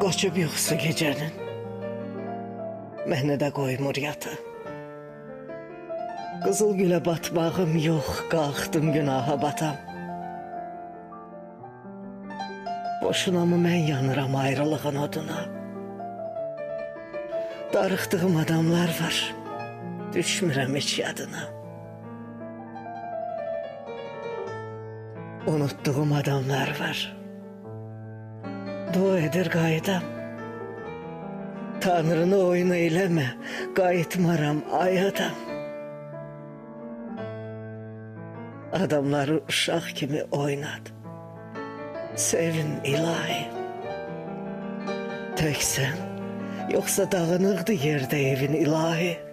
Qoçub yuxusu gecənin, məni də qoymur yata. Qızıl gülə batmağım yox, qalxdım günaha batam. Boşuna mı mən yanıram ayrılığın oduna? Darıxdığım adamlar var, düşmürəm heç yadına. Unutduğum adamlar var, dua edir qayıdam. Tanrını oyun eyləmə, qayıtmaram ay adam. Adamları uşaq kimi oynat, sevin ilahi. Təksən, yoxsa dağınıqdı yerdə evin ilahi.